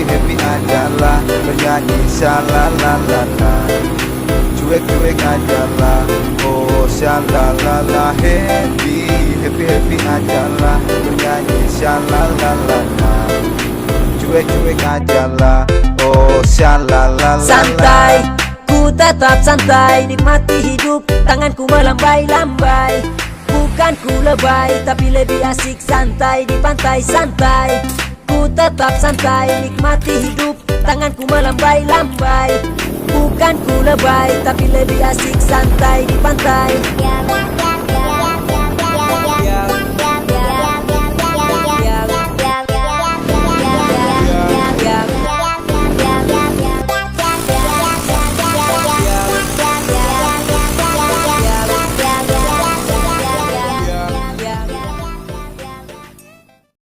happy aja lah, bernyanyi syalalala. Cuek-cuek aja lah, oh syalalala. Happy aja lah, bernyanyi syalalala. Cuek-cuek aja lah, oh syalalala. Santai, ku tetap santai, nikmati hidup, tanganku melambai-lambai. Bukan ku lebay, tapi lebih asik santai di pantai santai. Ku tetap santai, nikmati hidup, tanganku melambai-lambai. Bukan ku lebay, tapi lebih asik santai di pantai.